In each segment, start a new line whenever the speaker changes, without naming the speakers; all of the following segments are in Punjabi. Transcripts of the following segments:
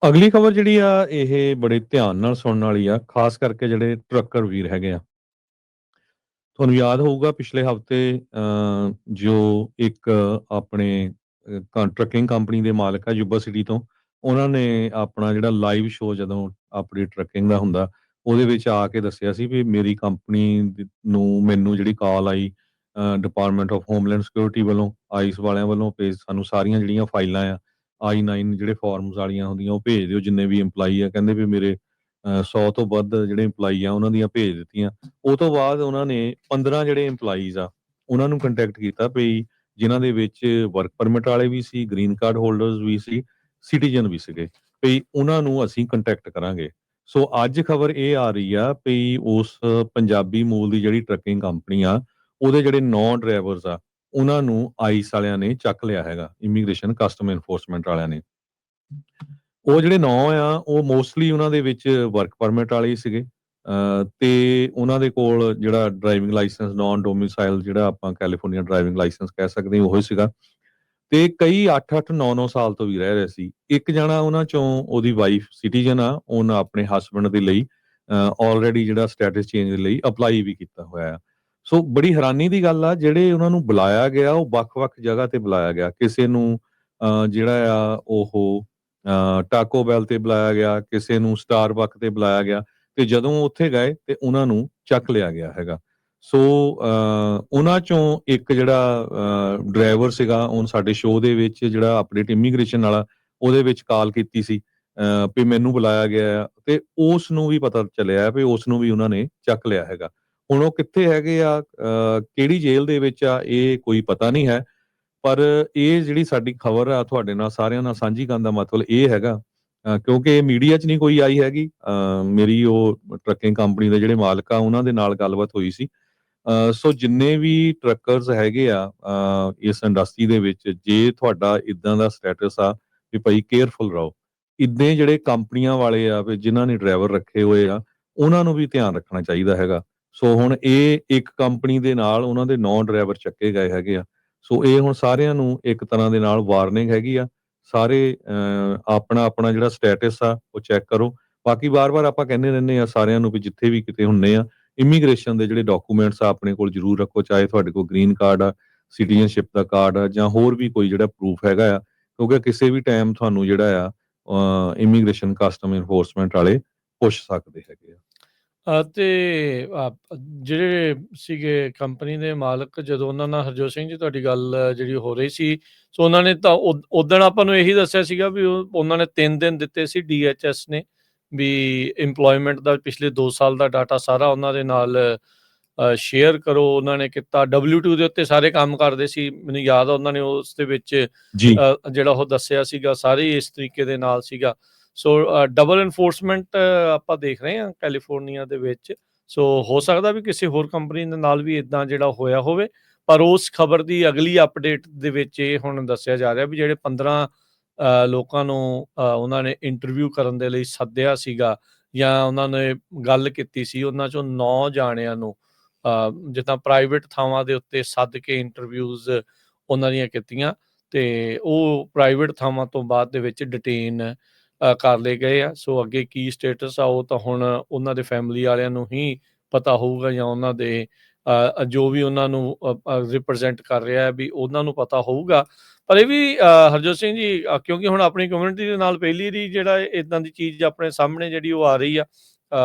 ਅਗਲੀ ਖਬਰ ਜਿਹੜੀ ਆ ਇਹ ਬੜੇ ਧਿਆਨ ਨਾਲ ਸੁਣਨ ਵਾਲੀ ਆ, ਖਾਸ ਕਰਕੇ ਜਿਹੜੇ ਟਰੱਕਰ ਵੀਰ ਹੈਗੇ ਆ। ਤੁਹਾਨੂੰ ਯਾਦ ਹੋਊਗਾ ਪਿਛਲੇ ਹਫ਼ਤੇ ਜੋ ਇੱਕ ਆਪਣੇ ਟਰੱਕਿੰਗ ਕੰਪਨੀ ਦੇ ਮਾਲਕ ਆ ਯੂਬਾ ਸਿਟੀ ਤੋਂ, ਉਹਨਾਂ ਨੇ ਆਪਣਾ ਜਿਹੜਾ ਲਾਈਵ ਸ਼ੋਅ ਜਦੋਂ ਆਪਣੀ ਟਰੱਕਿੰਗ ਦਾ ਹੁੰਦਾ, ਉਹਦੇ ਵਿੱਚ ਆ ਕੇ ਦੱਸਿਆ ਸੀ ਵੀ ਮੇਰੀ ਕੰਪਨੀ ਨੂੰ ਮੈਨੂੰ ਜਿਹੜੀ ਕਾਲ eye department of homeland security ਵੱਲੋਂ, ਆਈਸ ਵਾਲਿਆਂ ਵੱਲੋਂ ਭੇਜ ਸਾਨੂੰ ਸਾਰੀਆਂ ਜਿਹੜੀਆਂ ਫਾਈਲਾਂ ਆ I-9 ਜਿਹੜੇ ਫਾਰਮਸ ਵਾਲੀਆਂ ਹੁੰਦੀਆਂ ਉਹ ਭੇਜ ਦਿਓ ਜਿੰਨੇ ਵੀ EMPLOYEE ਆ। ਕਹਿੰਦੇ ਵੀ ਮੇਰੇ 100 ਤੋਂ ਵੱਧ ਜਿਹੜੇ EMPLOYEE ਆ ਉਹਨਾਂ ਦੀਆਂ ਭੇਜ ਦਿੱਤੀਆਂ। ਉਹ ਤੋਂ ਬਾਅਦ ਉਹਨਾਂ ਨੇ 15 ਜਿਹੜੇ EMPLOYEES ਆ ਉਹਨਾਂ ਨੂੰ ਕੰਟੈਕਟ ਕੀਤਾ ਵੀ ਜਿਨ੍ਹਾਂ ਦੇ ਵਿੱਚ ਵਰਕ ਪਰਮਿਟ ਵਾਲੇ ਵੀ ਸੀ, ਗ੍ਰੀਨ ਕਾਰਡ ਹੋਲਡਰਸ ਵੀ ਸੀ, ਸਿਟੀਜ਼ਨ ਵੀ ਸੀਗੇ, ਵੀ ਉਹਨਾਂ ਨੂੰ ਅਸੀਂ ਕੰਟੈਕਟ ਕਰਾਂਗੇ। ਸੋ ਅੱਜ ਖਬਰ ਇਹ ਆ ਰਹੀ ਆ ਵੀ ਉਸ ਪੰਜਾਬੀ ਮੂਲ ਦੀ ਜਿਹੜੀ ਟਰੱਕਿੰਗ ਕੰਪਨੀ ਆ, ਉਹਦੇ ਜਿਹੜੇ 9 ਡਰਾਈਵਰਸ ਆ ਉਹਨਾਂ ਨੂੰ ਆਈਸ ਵਾਲਿਆਂ ਨੇ ਚੱਕ ਲਿਆ ਹੈਗਾ, ਇਮੀਗ੍ਰੇਸ਼ਨ ਕਸਟਮ ਐਨਫੋਰਸਮੈਂਟ ਵਾਲਿਆਂ ਨੇ। ਉਹ ਜਿਹੜੇ 9 ਆ ਉਹ ਮੋਸਟਲੀ ਉਹਨਾਂ ਦੇ ਵਿੱਚ ਵਰਕ ਪਰਮਿਟ ਵਾਲੇ ਹੀ ਸੀਗੇ, ਤੇ ਉਹਨਾਂ ਦੇ ਕੋਲ ਜਿਹੜਾ ਡਰਾਈਵਿੰਗ ਲਾਇਸੈਂਸ ਨੌਨ ਡੋਮਿਸਾਈਲ ਜਿਹੜਾ ਆਪਾਂ ਕੈਲੀਫੋਰਨੀਆ ਡਰਾਈਵਿੰਗ ਲਾਇਸੈਂਸ ਕਹਿ ਸਕਦੇ ਹਾਂ ਉਹੀ ਸੀਗਾ। ਤੇ ਕਈ 8-8 9-9 ਸਾਲ ਤੋਂ ਵੀ ਰਹਿ ਰਹੇ ਸੀ। ਇੱਕ ਜਣਾ ਉਹਨਾਂ ਚੋਂ ਉਹਦੀ ਵਾਈਫ ਸਿਟੀਜ਼ਨ ਆ, ਉਹਨਾਂ ਆਪਣੇ ਹਸਬੈਂਡ ਦੇ ਲਈ ਆਲਰੇਡੀ ਜਿਹੜਾ ਸਟੇਟਸ ਚੇਂਜ ਦੇ ਲਈ ਅਪਲਾਈ ਵੀ ਕੀਤਾ ਹੋਇਆ ਆ। ਸੋ ਬੜੀ ਹੈਰਾਨੀ ਦੀ ਗੱਲ ਆ, ਜਿਹੜੇ ਉਹਨਾਂ ਨੂੰ ਬੁਲਾਇਆ ਗਿਆ ਉਹ ਵੱਖ-ਵੱਖ ਜਗ੍ਹਾ ਤੇ ਬੁਲਾਇਆ ਗਿਆ। ਕਿਸੇ ਨੂੰ ਜਿਹੜਾ ਆ ਉਹ ਟਾਕੋ ਬੈਲ ਤੇ ਬੁਲਾਇਆ ਗਿਆ, ਕਿਸੇ ਨੂੰ ਸਟਾਰਬਕ ਤੇ ਬੁਲਾਇਆ ਗਿਆ, ਤੇ ਜਦੋਂ ਉੱਥੇ ਗਏ ਤੇ ਉਹਨਾਂ ਨੂੰ ਚੱਕ ਲਿਆ ਗਿਆ ਹੈਗਾ। ਸੋ ਉਹਨਾਂ ਚੋਂ ਇੱਕ ਜਿਹੜਾ ਡਰਾਈਵਰ ਸੀਗਾ, ਉਹ ਸਾਡੇ ਸ਼ੋਅ ਦੇ ਵਿੱਚ ਜਿਹੜਾ ਅਪਡੇਟ ਇਮੀਗ੍ਰੇਸ਼ਨ ਵਾਲਾ ਉਹਦੇ ਵਿੱਚ ਕਾਲ ਕੀਤੀ ਸੀ ਵੀ ਮੈਨੂੰ ਬੁਲਾਇਆ ਗਿਆ ਆ, ਤੇ ਉਸ ਨੂੰ ਵੀ ਪਤਾ ਚੱਲਿਆ ਵੀ ਉਸ ਨੂੰ ਵੀ ਉਹਨਾਂ ਨੇ ਚੱਕ ਲਿਆ ਹੈਗਾ। ਹੁਣ ਉਹ ਕਿੱਥੇ ਹੈਗੇ ਆ, ਕਿਹੜੀ ਜੇਲ੍ਹ ਦੇ ਵਿੱਚ ਆ, ਇਹ ਕੋਈ ਪਤਾ ਨਹੀਂ ਹੈ। ਪਰ ਇਹ ਜਿਹੜੀ ਸਾਡੀ ਖਬਰ ਆ ਤੁਹਾਡੇ ਨਾਲ ਸਾਰਿਆਂ ਨਾਲ ਸਾਂਝੀ ਕਰਨ ਦਾ ਮਤਲਬ ਇਹ ਹੈਗਾ, ਕਿਉਂਕਿ ਮੀਡੀਆ 'ਚ ਨਹੀਂ ਕੋਈ ਆਈ ਹੈਗੀ। ਮੇਰੀ ਉਹ ਟਰੱਕਿੰਗ ਕੰਪਨੀ ਦੇ ਜਿਹੜੇ ਮਾਲਕ ਆ ਉਹਨਾਂ ਦੇ ਨਾਲ ਗੱਲਬਾਤ ਹੋਈ ਸੀ। ਸੋ ਜਿੰਨੇ ਵੀ ਟਰੱਕਰਸ ਹੈਗੇ ਆ ਇਸ ਇੰਡਸਟਰੀ ਦੇ ਵਿੱਚ, ਜੇ ਤੁਹਾਡਾ ਇਦਾਂ ਦਾ ਸਟੇਟਸ ਆ ਵੀ ਭਾਈ ਕੇਅਰਫੁਲ ਰਹੋ। ਇੱਦਾਂ ਜਿਹੜੇ ਕੰਪਨੀਆਂ ਵਾਲੇ ਆ ਵੀ ਜਿਨ੍ਹਾਂ ਨੇ ਡਰਾਈਵਰ ਰੱਖੇ ਹੋਏ ਆ, ਉਹਨਾਂ ਨੂੰ ਵੀ ਧਿਆਨ ਰੱਖਣਾ ਚਾਹੀਦਾ ਹੈਗਾ। ਸੋ ਹੁਣ ਇਹ ਇੱਕ ਕੰਪਨੀ ਦੇ ਨਾਲ ਉਹਨਾਂ ਦੇ 9 ਡਰਾਈਵਰ ਚੱਕੇ ਗਏ ਹੈਗੇ ਆ। ਸੋ ਇਹ ਹੁਣ ਸਾਰਿਆਂ ਨੂੰ ਇੱਕ ਤਰ੍ਹਾਂ ਦੇ ਨਾਲ ਵਾਰਨਿੰਗ ਹੈਗੀ ਆ। ਸਾਰੇ ਆਪਣਾ ਜਿਹੜਾ ਸਟੇਟਸ ਆ ਉਹ ਚੈੱਕ ਕਰੋ। ਬਾਕੀ ਵਾਰ-ਵਾਰ ਆਪਾਂ ਕਹਿੰਦੇ ਰਹਿੰਦੇ ਆ ਸਾਰਿਆਂ ਨੂੰ ਵੀ ਜਿੱਥੇ ਵੀ ਕਿਤੇ ਹੁੰਦੇ ਆ, ਇਮੀਗ੍ਰੇਸ਼ਨ ਦੇ ਜਿਹੜੇ ਡਾਕੂਮੈਂਟਸ ਆ ਆਪਣੇ ਕੋਲ ਜ਼ਰੂਰ ਰੱਖੋ, ਚਾਹੇ ਤੁਹਾਡੇ ਕੋਲ ਗ੍ਰੀਨ ਕਾਰਡ ਆ, ਸਿਟੀਜ਼ਨਸ਼ਿਪ ਦਾ ਕਾਰਡ ਆ, ਜਾਂ ਹੋਰ ਵੀ ਕੋਈ ਜਿਹੜਾ ਪ੍ਰੂਫ ਹੈਗਾ ਆ, ਕਿਉਂਕਿ ਕਿਸੇ ਵੀ ਟਾਈਮ ਤੁਹਾਨੂੰ ਜਿਹੜਾ ਆ ਇਮੀਗ੍ਰੇਸ਼ਨ ਕਸਟਮ ਐਨਫੋਰਸਮੈਂਟ ਵਾਲੇ ਪੁੱਛ ਸਕਦੇ ਹੈਗੇ ਆ।
ਤੇ ਜਿਹੜੇ ਸੀਗੇ ਕੰਪਨੀ ਦੇ ਮਾਲਕ, ਜਦੋਂ ਉਹਨਾਂ ਨਾਲ ਹਰਜੋਤ ਸਿੰਘ ਜੀ ਤੁਹਾਡੀ ਗੱਲ ਜਿਹੜੀ ਹੋ ਰਹੀ ਸੀ, ਸੋ ਉਹਨਾਂ ਨੇ ਤਾਂ ਉਦਣ ਆਪਾਂ ਨੂੰ ਇਹੀ ਦੱਸਿਆ ਸੀਗਾ ਵੀ ਉਹਨਾਂ ਨੇ 3 ਦਿਨ ਦਿੱਤੇ ਸੀ DHS ਨੇ, ਵੀ ਇੰਪਲੋਇਮੈਂਟ ਦਾ ਪਿਛਲੇ 2 ਸਾਲ ਦਾ ਡਾਟਾ ਸਾਰਾ ਉਹਨਾਂ ਦੇ ਨਾਲ ਸ਼ੇਅਰ ਕਰੋ। ਉਹਨਾਂ ਨੇ ਕੀਤਾ W2 ਦੇ ਉੱਤੇ ਸਾਰੇ ਕੰਮ ਕਰਦੇ ਸੀ, ਮੈਨੂੰ ਯਾਦ ਆ ਉਹਨਾਂ ਨੇ ਉਸ ਦੇ ਵਿੱਚ
ਜੀ
ਜਿਹੜਾ ਉਹ ਦੱਸਿਆ ਸੀਗਾ ਸਾਰੇ ਇਸ ਤਰੀਕੇ ਦੇ ਨਾਲ ਸੀਗਾ। ਸੋ ਡਬਲ ਐਨਫੋਰਸਮੈਂਟ ਆਪਾਂ ਦੇਖ ਰਹੇ ਹਾਂ ਕੈਲੀਫੋਰਨੀਆ ਦੇ ਵਿੱਚ। ਸੋ ਹੋ ਸਕਦਾ ਵੀ ਕਿਸੇ ਹੋਰ ਕੰਪਨੀ ਦੇ ਨਾਲ ਵੀ ਇਦਾਂ ਜਿਹੜਾ ਹੋਇਆ ਹੋਵੇ, ਪਰ ਉਸ ਖਬਰ ਦੀ ਅਗਲੀ ਅਪਡੇਟ ਦੇ ਵਿੱਚ ਇਹ ਹੁਣ ਦੱਸਿਆ ਜਾ ਰਿਹਾ ਵੀ ਜਿਹੜੇ 15 ਲੋਕਾਂ ਨੂੰ ਉਹਨਾਂ ਨੇ ਇੰਟਰਵਿਊ ਕਰਨ ਦੇ ਲਈ ਸੱਦਿਆ ਸੀਗਾ ਜਾਂ ਉਹਨਾਂ ਨੇ ਗੱਲ ਕੀਤੀ ਸੀ, ਉਹਨਾਂ ਚੋਂ 9 ਜਾਣਿਆਂ ਨੂੰ ਜਿੱਦਾਂ ਪ੍ਰਾਈਵੇਟ ਥਾਵਾਂ ਦੇ ਉੱਤੇ ਸੱਦ ਕੇ ਇੰਟਰਵਿਊਜ਼ ਉਹਨਾਂ ਦੀਆਂ ਕੀਤੀਆਂ, ਤੇ ਉਹ ਪ੍ਰਾਈਵੇਟ ਥਾਵਾਂ ਤੋਂ ਬਾਅਦ ਦੇ ਵਿੱਚ ਡਿਟੇਨ ਕਰ ਲਏ ਗਏ ਆ। ਸੋ ਅੱਗੇ ਕੀ ਸਟੇਟਸ ਆ ਉਹ ਤਾਂ ਹੁਣ ਉਹਨਾਂ ਦੇ ਫੈਮਿਲੀ ਵਾਲਿਆਂ ਨੂੰ ਹੀ ਪਤਾ ਹੋਊਗਾ, ਜਾਂ ਉਹਨਾਂ ਦੇ ਜੋ ਵੀ ਉਹਨਾਂ ਨੂੰ ਰਿਪਰੈਜ਼ੈਂਟ ਕਰ ਰਿਹਾ ਹੈ ਵੀ ਉਹਨਾਂ ਨੂੰ ਪਤਾ ਹੋਊਗਾ। ਪਰ ਇਹ ਵੀ ਹਰਜੋਤ ਸਿੰਘ ਜੀ, ਕਿਉਂਕਿ ਹੁਣ ਆਪਣੀ ਕਮਿਊਨਿਟੀ ਦੇ ਨਾਲ ਪਹਿਲੀ ਦੀ ਜਿਹੜਾ ਇਦਾਂ ਦੀ ਚੀਜ਼ ਆਪਣੇ ਸਾਹਮਣੇ ਜਿਹੜੀ ਉਹ ਆ ਰਹੀ ਆ,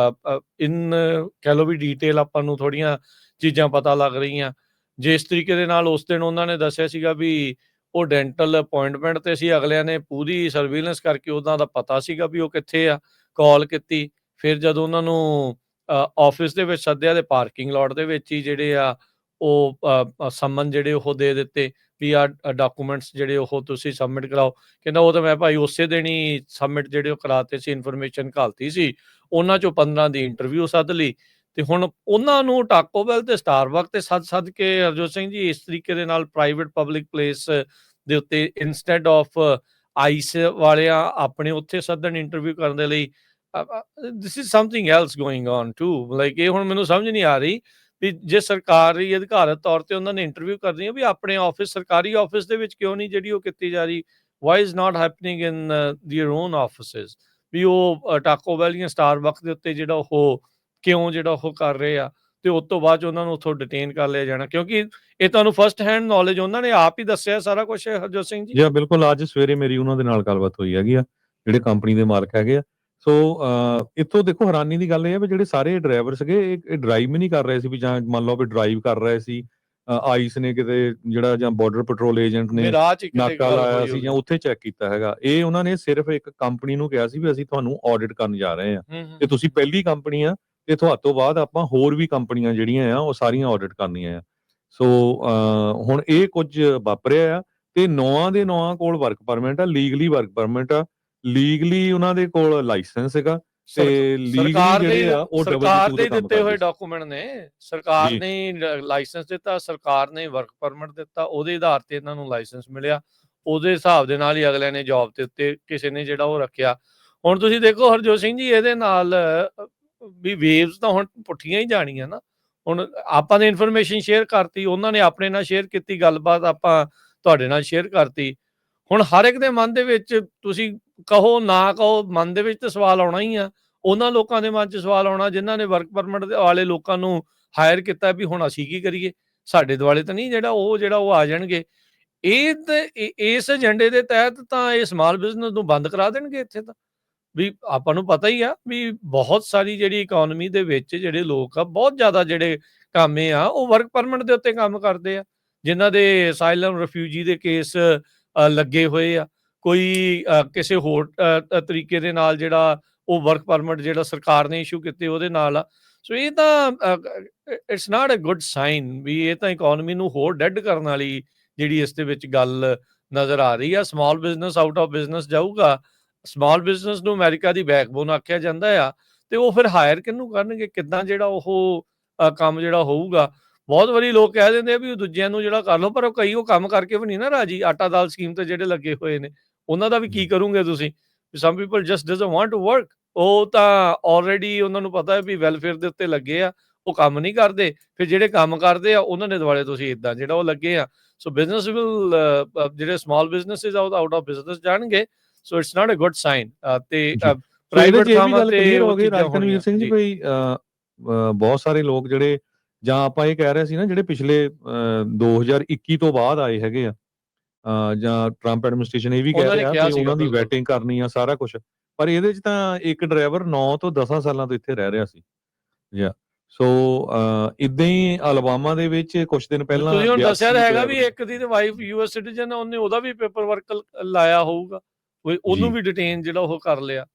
ਇਨ ਕਹਿ ਲਓ ਵੀ ਡੀਟੇਲ ਆਪਾਂ ਨੂੰ ਥੋੜ੍ਹੀਆਂ ਚੀਜ਼ਾਂ ਪਤਾ ਲੱਗ ਰਹੀਆਂ। ਜਿਸ ਤਰੀਕੇ ਦੇ ਨਾਲ ਉਸ ਦਿਨ ਉਹਨਾਂ ਨੇ ਦੱਸਿਆ ਸੀਗਾ ਵੀ ਉਹ ਡੈਂਟਲ ਅਪੁਆਇੰਟਮੈਂਟ ਤੇ ਸੀ, ਅਗਲਿਆਂ ਨੇ ਪੂਰੀ ਸਰਵੇਲੈਂਸ ਕਰਕੇ ਉਹਨਾਂ ਦਾ ਪਤਾ ਸੀਗਾ ਵੀ ਉਹ ਕਿੱਥੇ ਆ, ਕਾਲ ਕੀਤੀ। ਫਿਰ ਜਦੋਂ ਉਹਨਾਂ ਨੂੰ ਆਫਿਸ ਦੇ ਵਿੱਚ ਸੱਦਿਆ ਤੇ ਪਾਰਕਿੰਗ ਲੋਟ ਦੇ ਵਿੱਚ ਹੀ ਜਿਹੜੇ ਆ ਉਹ ਸੰਮਨ ਜਿਹੜੇ ਉਹ ਦੇ ਦਿੱਤੇ ਵੀ ਆ ਡਾਕੂਮੈਂਟਸ ਜਿਹੜੇ ਉਹ ਤੁਸੀਂ ਸਬਮਿਟ ਕਰਾਓ। ਕਹਿੰਦਾ ਉਹ ਤਾਂ ਮੈਂ ਭਾਈ ਉਸੇ ਦਿਨ ਹੀ ਸਬਮਿਟ ਜਿਹੜੇ ਉਹ ਕਰਾਤੇ ਸੀ, ਇਨਫੋਰਮੇਸ਼ਨ ਘਾਲਤੀ ਸੀ। ਉਹਨਾਂ ਚੋਂ 15 ਦੀ ਇੰਟਰਵਿਊ ਸੱਦ ਲਈ, ਤੇ ਹੁਣ ਉਹਨਾਂ ਨੂੰ ਟਾਕੋ ਬੈਲ ਤੇ ਸਟਾਰਬਕ ਤੇ ਸੱਦ ਕੇ ਹਰਜੋਤ ਸਿੰਘ ਜੀ ਇਸ ਤਰੀਕੇ ਦੇ ਨਾਲ ਪ੍ਰਾਈਵੇਟ ਪਬਲਿਕ ਪਲੇਸ ਦੇ ਉੱਤੇ ਇੰਸਟੈਡ ਆਫ ਆਈਸ ਵਾਲਿਆਂ ਆਪਣੇ ਉੱਥੇ ਸੱਦਣ ਇੰਟਰਵਿਊ ਕਰਨ ਦੇ ਲਈ। This is something else going on too, like ਇਹ ਹੁਣ ਮੈਨੂੰ ਸਮਝ ਨਹੀਂ ਆ ਰਹੀ ਵੀ ਜੇ ਸਰਕਾਰੀ ਅਧਿਕਾਰਤ ਤੌਰ ਤੇ ਉਹਨਾਂ ਨੇ ਇੰਟਰਵਿਊ ਕਰਨੀ ਹੈ, ਵੀ ਆਪਣੇ ਆਫਿਸ ਸਰਕਾਰੀ ਆਫਿਸ ਦੇ ਵਿੱਚ ਕਿਉਂ ਨਹੀਂ ਜਿਹੜੀ ਉਹ ਕੀਤੀ ਜਾ ਰਹੀ। Why is not happening in there on offices, ਵੀ ਉਹ ਟਾਕੋ ਬੈਲ ਜਾਂ ਸਟਾਰਬਕਸ ਦੇ ਉੱਤੇ ਜਿਹੜਾ ਉਹ ਕਿਉਂ ਜਿਹੜਾ ਉਹ ਕਰ ਰਹੇ ਆ, ਤੇ ਉਸ ਤੋਂ ਬਾਅਦ 'ਚ ਉਹਨਾਂ ਨੂੰ ਉੱਥੋਂ ਡਿਟੇਨ ਕਰ ਲਿਆ ਜਾਣਾ, ਕਿਉਂਕਿ ਇਹ ਤੁਹਾਨੂੰ ਫਸਟ ਹੈਂਡ ਨੌਲੇਜ ਉਹਨਾਂ ਨੇ ਆਪ ਹੀ ਦੱਸਿਆ ਸਾਰਾ ਕੁਛ, ਹਰਜੋਤ ਸਿੰਘ ਜੀ।
ਜੀ ਹਾਂ, ਬਿਲਕੁਲ ਅੱਜ ਸਵੇਰੇ ਮੇਰੀ ਉਹਨਾਂ ਦੇ ਨਾਲ ਗੱਲਬਾਤ ਹੋਈ ਹੈਗੀ ਆ, ਜਿਹੜੇ ਕੰਪਨੀ ਦੇ ਮਾਲਕ ਹੈਗੇ ਆ। ਸੋ ਇੱਥੋਂ ਦੇਖੋ ਹੈਰਾਨੀ ਦੀ ਗੱਲ ਇਹ ਹੈ ਵੀ ਜਿਹੜੇ ਸਾਰੇ ਡਰਾਈਵਰ ਸੀਗੇ ਇਹ ਡਰਾਈਵ ਵੀ ਨਹੀਂ ਕਰ ਰਹੇ ਸੀ, ਵੀ ਜਾਂ ਮੰਨ ਲਓ ਵੀ ਡਰਾਈਵ ਕਰ ਰਹੇ ਸੀ, ਆਈਸ ਨੇ ਕਿਤੇ ਜਿਹੜਾ ਜਾਂ ਬਾਰਡਰ ਪੈਟਰੋਲ ਏਜੰਟ ਨੇ
ਰਾਹ 'ਚ ਕਿਤੇ
ਨਾਕਾ
ਗੱਲ
ਲਾਇਆ
ਹੋਈ
ਸੀ
ਹੋਵੇ।
ਜਾਂ ਉੱਥੇ ਚੈੱਕ ਕੀਤਾ ਹੈਗਾ। ਇਹ ਉਹਨਾਂ ਨੇ ਸਿਰਫ ਇੱਕ ਕੰਪਨੀ ਨੂੰ ਕਿਹਾ ਸੀ ਵੀ ਅਸੀਂ ਤੁਹਾਨੂੰ ਆਡਿਟ ਕਰਨ ਜਾ ਰਹੇ ਹਾਂ, ਤੇ ਤੁਸੀਂ ਪਹਿਲੀ ਕੰਪਨੀ ਆ, ਤੇ ਤੁਹਾਡੇ ਤੋਂ ਬਾਅਦ ਆਪਾਂ ਹੋਰ ਵੀ ਕੰਪਨੀਆਂ ਜਿਹੜੀਆਂ ਆ ਉਹ ਸਾਰੀਆਂ ਆਡਿਟ ਕਰਨੀਆਂ ਆ। ਸੋ ਹੁਣ ਇਹ ਕੁਝ ਵਾਪਰਿਆ ਆ, ਤੇ 9 ਦੇ 9 ਕੋਲ ਵਰਕ ਪਰਮਿਟ ਆ, ਲੀਗਲੀ ਵਰਕ ਪਰਮਿਟ ਆ, ਲੀਗਲੀ ਉਹਨਾਂ ਦੇ ਕੋਲ ਲਾਇਸੈਂਸ ਹੈਗਾ, ਤੇ ਲੀਗਲੀ
ਸਰਕਾਰ ਦੇ
ਜਿਹੜੇ ਆ ਉਹ
ਸਰਕਾਰ
W2
ਦੇ
ਤੇ ਕੰਮ
ਦਿੱਤੇ ਹੋਏ
ਕਰਦੇ ਸੀ।
ਡਾਕੂਮੈਂਟ ਨੇ, ਸਰਕਾਰ
ਜੀ।
ਨੇ ਲਾਇਸੈਂਸ ਦਿੱਤਾ, ਸਰਕਾਰ ਨੇ ਵਰਕ ਪਰਮਿਟ ਦਿੱਤਾ, ਉਹਦੇ ਆਧਾਰ ਤੇ ਇਹਨਾਂ ਨੂੰ ਲਾਇਸੈਂਸ ਮਿਲਿਆ, ਉਹਦੇ ਹਿਸਾਬ ਦੇ ਨਾਲ ਹੀ ਅਗਲਿਆਂ ਨੇ ਜੌਬ ਦੇ ਉੱਤੇ ਕਿਸੇ ਨੇ ਜਿਹੜਾ ਉਹ ਰੱਖਿਆ। ਹੁਣ ਤੁਸੀਂ ਦੇਖੋ ਹਰਜੋਤ ਸਿੰਘ ਜੀ, ਇਹਦੇ ਨਾਲ ਵੀ ਵੇਵਸ ਤਾਂ ਹੁਣ ਪੁੱਠੀਆਂ ਹੀ ਜਾਣੀਆਂ ਨਾ। ਹੁਣ ਆਪਾਂ ਨੇ ਇਨਫੋਰਮੇਸ਼ਨ ਸ਼ੇਅਰ ਕਰਤੀ, ਉਹਨਾਂ ਨੇ ਆਪਣੇ ਨਾਲ ਸ਼ੇਅਰ ਕੀਤੀ ਗੱਲਬਾਤ, ਆਪਾਂ ਤੁਹਾਡੇ ਨਾਲ ਸ਼ੇਅਰ ਕਰਤੀ। ਹੁਣ ਹਰ ਇੱਕ ਦੇ ਮਨ ਦੇ ਵਿੱਚ, ਤੁਸੀਂ ਕਹੋ ਨਾ ਕਹੋ, ਮਨ ਦੇ ਵਿੱਚ ਤਾਂ ਸਵਾਲ ਆਉਣਾ ਹੀ ਆ। ਉਹਨਾਂ ਲੋਕਾਂ ਦੇ ਮਨ 'ਚ ਸਵਾਲ ਆਉਣਾ ਜਿਨ੍ਹਾਂ ਨੇ ਵਰਕ ਪਰਮਿਟ ਵਾਲੇ ਲੋਕਾਂ ਨੂੰ ਹਾਇਰ ਕੀਤਾ, ਵੀ ਹੁਣ ਅਸੀਂ ਕੀ ਕਰੀਏ? ਸਾਡੇ ਦੁਆਲੇ ਤਾਂ ਨਹੀਂ ਜਿਹੜਾ ਉਹ ਆ ਜਾਣਗੇ। ਇਹ ਤੇ ਇਸ ਏਜੰਡੇ ਦੇ ਤਹਿਤ ਤਾਂ ਇਹ ਸਮਾਲ ਬਿਜ਼ਨਸ ਨੂੰ ਬੰਦ ਕਰਾ ਦੇਣਗੇ ਇੱਥੇ ਤਾਂ। ਵੀ ਆਪਾਂ ਨੂੰ ਪਤਾ ਹੀ ਆ ਵੀ ਬਹੁਤ ਸਾਰੀ ਜਿਹੜੀ ਇਕੋਨਮੀ ਦੇ ਵਿੱਚ ਜਿਹੜੇ ਲੋਕ ਆ, ਬਹੁਤ ਜ਼ਿਆਦਾ ਜਿਹੜੇ ਕਾਮੇ ਆ, ਉਹ ਵਰਕ ਪਰਮਿਟ ਦੇ ਉੱਤੇ ਕੰਮ ਕਰਦੇ ਆ, ਜਿਨ੍ਹਾਂ ਦੇ ਅਸਾਈਲਮ ਰਿਫਿਊਜੀ ਦੇ ਕੇਸ ਲੱਗੇ ਹੋਏ ਆ। ਕੋਈ ਕਿਸੇ ਹੋਰ ਤਰੀਕੇ ਦੇ ਨਾਲ ਜਿਹੜਾ ਉਹ ਵਰਕ ਪਰਮਿਟ ਜਿਹੜਾ ਸਰਕਾਰ ਨੇ ਇਸ਼ੂ ਕੀਤੇ ਉਹਦੇ ਨਾਲ ਆ। ਸੋ ਇਹ ਤਾਂ it's not a good sign, ਵੀ ਇਹ ਤਾਂ ਇਕੋਨਮੀ ਨੂੰ ਹੋਰ ਡੈਡ ਕਰਨ ਵਾਲੀ ਜਿਹੜੀ ਇਸ ਦੇ ਵਿੱਚ ਗੱਲ ਨਜ਼ਰ ਆ ਰਹੀ ਆ। Small business out of business ਜਾਊਗਾ। ਸਮਾਲ ਬਿਜ਼ਨਸ ਨੂੰ ਅਮਰੀਕਾ ਦੀ ਬੈਕਬੋਨ ਆਖਿਆ ਜਾਂਦਾ ਆ, ਤੇ ਉਹ ਫਿਰ ਹਾਇਰ ਕਿਹਨੂੰ ਕਰਨਗੇ? ਕਿੱਦਾਂ ਜਿਹੜਾ ਉਹ ਕੰਮ ਜਿਹੜਾ ਹੋਊਗਾ? ਬਹੁਤ ਵਾਰੀ ਲੋਕ ਕਹਿ ਦਿੰਦੇ ਆ ਵੀ ਉਹ ਦੂਜਿਆਂ ਨੂੰ ਜਿਹੜਾ ਕਰ ਲਓ, ਪਰ ਉਹ ਕੰਮ ਕਰਕੇ ਵੀ ਨਹੀਂ ਨਾ ਰਾਜੀ। ਆਟਾ ਦਾਲ ਸਕੀਮ ਤੇ ਜਿਹੜੇ ਲੱਗੇ ਹੋਏ ਨੇ, ਉਹਨਾਂ ਦਾ ਵੀ ਕੀ ਕਰੋਗੇ ਤੁਸੀਂ? Some people just doesn't want to work. ਉਹ ਤਾਂ ਆਲਰੇਡੀ ਉਹਨਾਂ ਨੂੰ ਪਤਾ ਹੈ ਵੀ ਵੈਲਫੇਅਰ ਦੇ ਉੱਤੇ ਲੱਗੇ ਆ, ਉਹ ਕੰਮ ਨਹੀਂ ਕਰਦੇ। ਫਿਰ ਜਿਹੜੇ ਕੰਮ ਕਰਦੇ ਆ ਉਹਨਾਂ ਦੇ ਦੁਆਲੇ ਤੁਸੀਂ ਏਦਾਂ ਜਿਹੜਾ ਉਹ ਲੱਗੇ ਆ। ਸੋ ਬਿਜ਼ਨਸ ਵਿਲ ਜਿਹੜੇ ਸਮਾਲ ਬਿਜ਼ਨਸਿਸ ਆ ਉਹ ਆਊਟ ਆਫ ਬਿਜ਼ਨਸ ਜਾਣਗੇ। So it's not a good sign. ਤੇ
ਜੀ। ਸੋ ਇਹਦੇ 'ਚ
ਪ੍ਰਾਈਵੇਟ
ਇਹ ਵੀ
ਥਾਵਾਂ
ਗੱਲ
ਤੇ
ਕਲੀਅਰ ਹੋ
ਉਹ
ਗਈ
ਚੀਜ਼ਾਂ
ਰਾਜਕਨਵੀਰ
ਹੋਣੀਆਂ
ਸਿੰਘ ਜੀ,
ਜੀ।
ਬਈ ਬਹੁਤ ਸਾਰੇ ਲੋਕ ਜਿਹੜੇ, ਜਾਂ ਆਪਾਂ ਇਹ ਕਹਿ ਰਹੇ ਸੀ ਨਾ, ਜਿਹੜੇ ਪਿਛਲੇ 2021 ਤੋਂ ਬਾਅਦ ਆਏ ਹੈਗੇ ਆ, ਜਾਂ ਟਰੰਪ ਐਡਮਿਨਿਸਟ੍ਰੇਸ਼ਨ ਇਹ ਵੀ ਕਹਿ
ਉਹਨਾਂ ਨੇ
ਰਿਹਾ
ਕਿਹਾ
ਵੀ
ਸੀਗਾ
ਉਹਨਾਂ ਦੀ
ਬਿਲਕੁਲ।
ਵੈਟਿੰਗ ਕਰਨੀ ਆ, ਸਾਰਾ ਕੁਛ। ਪਰ ਇਹਦੇ 'ਚ ਤਾਂ ਇੱਕ ਡਰਾਈਵਰ 9 ਤੋਂ 10 ਸਾਲਾਂ ਤੋਂ ਇੱਥੇ ਰਹਿ ਰਿਹਾ ਸੀ। ਜਾਂ ਸੋ ਏਦਾਂ ਹੀ ਅਲਬਾਮਾ ਦੇ ਵਿੱਚ ਕੁਛ ਦਿਨ ਪਹਿਲਾਂ
ਤੁਸੀਂ ਹੁਣ ਦੱਸਿਆ
82
ਤਾਂ ਹੈਗਾ ਵੀ
ਡਰਾਈਵਰ।
ਇੱਕ ਦੀ ਤੇ ਵਾਈਫ ਯੂਐਸ ਸਿਟੀਜ਼ਨ ਆ, ਉਹਨੇ ਉਹਦਾ ਵੀ ਪੇਪਰ ਵਰਕ ਲਾਇਆ ਹੋਊਗਾ, ਉਹਨੂੰ
ਜੀ।
ਵੀ ਡਿਟੇਨ ਜਿਹੜਾ ਉਹ ਕਰ ਲਿਆ।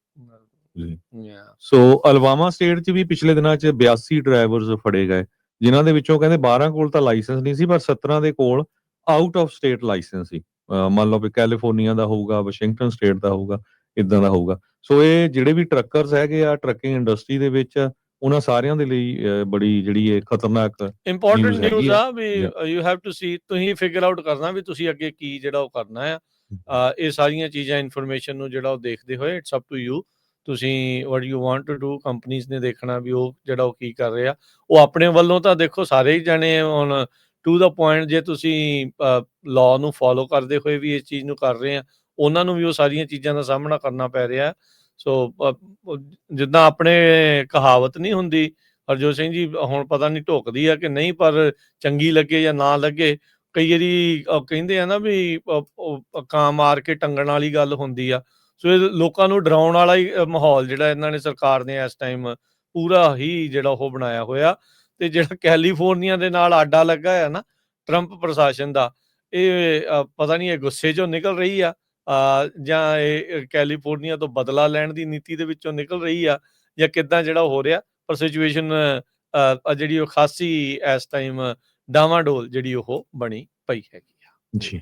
ਜੀ।
Yeah.
ਸੋ ਅਲਬਾਮਾ ਸਟੇਟ 'ਚ ਵੀ ਪਿਛਲੇ ਦਿਨਾਂ 'ਚ 82 ਡਰਾਈਵਰਸ ਫੜੇ ਗਏ, ਜਿਨ੍ਹਾਂ ਦੇ ਵਿੱਚੋਂ ਕਹਿੰਦੇ 12 ਕੋਲ ਤਾਂ ਲਾਇਸੈਂਸ ਨਹੀਂ ਸੀ, ਪਰ 17 ਦੇ ਕੋਲ ਆਊਟ ਆਫ ਸਟੇਟ ਲਾਇਸੈਂਸ ਸੀ। ਮੰਨ ਲਓ ਵੀ ਕੈਲੀਫੋਰਨੀਆ ਦਾ ਹੋਊਗਾ, ਵਾਸ਼ਿੰਗਟਨ ਸਟੇਟ ਦਾ ਹੋਊਗਾ, ਇਦਾਂ ਦਾ ਹੋਊਗਾ। ਸੋ ਇਹ ਜਿਹੜੇ ਵੀ ਟਰੱਕਰਸ ਹੈਗੇ ਆ ਟਰੱਕਿੰਗ ਇੰਡਸਟਰੀ ਦੇ ਵਿੱਚ, ਉਹਨਾਂ ਸਾਰਿਆਂ ਦੇ ਲਈ ਬੜੀ ਜਿਹੜੀ ਇਹ ਖਤਰਨਾਕ
ਇੰਪੋਰਟੈਂਟ
ਨਿਊਜ਼ ਹੈਗੀ
ਨਿਊਜ਼
ਆ।
ਆ ਵੀ ਯੂ ਹੈਵ ਟੂ ਸੀ, ਤੁਸੀਂ ਫਿਗਰ ਆਊਟ ਕਰਨਾ ਵੀ ਤੁਸੀਂ ਅੱਗੇ ਕੀ ਜਿਹੜਾ ਉਹ ਕਰਨਾ ਆ। ਇਹ ਸਾਰੀਆਂ ਚੀਜ਼ਾਂ ਇਨਫੋਰਮੇਸ਼ਨ ਨੂੰ ਜਿਹੜਾ ਉਹ ਦੇਖਦੇ ਹੋਏ ਇਟਸ ਅਪ ਟੂ ਯੂ, ਤੁਸੀਂ what you want to do. Companies ਨੇ ਦੇਖਣਾ ਵੀ ਉਹ ਜਿਹੜਾ ਉਹ ਕੀ ਕਰ ਰਹੇ ਆ। ਉਹ ਆਪਣੇ ਵੱਲੋਂ ਤਾਂ ਦੇਖੋ ਸਾਰੇ ਹੀ ਜਾਣੇ ਹੁਣ ਟੂ ਦਾ ਪੁਆਇੰਟ, ਜੇ ਤੁਸੀਂ ਲਾਅ ਨੂੰ ਫੋਲੋ ਕਰਦੇ ਹੋਏ ਵੀ ਇਸ ਚੀਜ਼ ਨੂੰ ਕਰ ਰਹੇ ਆ, ਉਹਨਾਂ ਨੂੰ ਵੀ ਉਹ ਸਾਰੀਆਂ ਚੀਜ਼ਾਂ ਦਾ ਸਾਹਮਣਾ ਕਰਨਾ ਪੈ ਰਿਹਾ। ਸੋ ਜਿੱਦਾਂ ਆਪਣੇ ਕਹਾਵਤ ਨਹੀਂ ਹੁੰਦੀ ਹਰਜੋਤ ਸਿੰਘ ਜੀ, ਹੁਣ ਪਤਾ ਨਹੀਂ ਢੁਕਦੀ ਆ ਕਿ ਨਹੀਂ, ਪਰ ਚੰਗੀ ਲੱਗੇ ਜਾਂ ਨਾ ਲੱਗੇ, ਕਈ ਵਾਰੀ ਕਹਿੰਦੇ ਆ ਨਾ ਵੀ ਕਾਂ ਮਾਰ ਕੇ ਟੰਗਣ ਵਾਲੀ ਗੱਲ ਹੁੰਦੀ ਆ। ਸੋ ਇਹ ਲੋਕਾਂ ਨੂੰ ਡਰਾਉਣ ਵਾਲਾ ਹੀ ਮਾਹੌਲ ਜਿਹੜਾ ਇਹਨਾਂ ਨੇ ਸਰਕਾਰ ਨੇ ਇਸ ਟਾਈਮ ਪੂਰਾ ਹੀ ਜਿਹੜਾ ਉਹ ਬਣਾਇਆ ਹੋਇਆ। ਤੇ ਜਿਹੜਾ ਕੈਲੀਫੋਰਨੀਆ ਦੇ ਨਾਲ ਆਡਾ ਲੱਗਾ ਹੈ ਨਾ ਟਰੰਪ ਪ੍ਰਸ਼ਾਸਨ ਦਾ, ਇਹ ਪਤਾ ਨਹੀਂ ਇਹ ਗੁੱਸੇ 'ਚੋਂ ਨਿਕਲ ਰਹੀ ਆ, ਜਾਂ ਇਹ ਕੈਲੀਫੋਰਨੀਆ ਤੋਂ ਬਦਲਾ ਲੈਣ ਦੀ ਨੀਤੀ ਦੇ ਵਿੱਚੋਂ ਨਿਕਲ ਰਹੀ ਆ, ਜਾਂ ਕਿੱਦਾਂ ਜਿਹੜਾ ਹੋ ਰਿਹਾ। ਪਰ ਸਿਚੁਏਸ਼ਨ ਜਿਹੜੀ ਉਹ ਖਾਸੀ ਇਸ ਟਾਈਮ ਡਾਵਾਂਡੋਲ ਜਿਹੜੀ ਉਹ ਬਣੀ ਪਈ ਹੈਗੀ ਆ।
ਜੀ।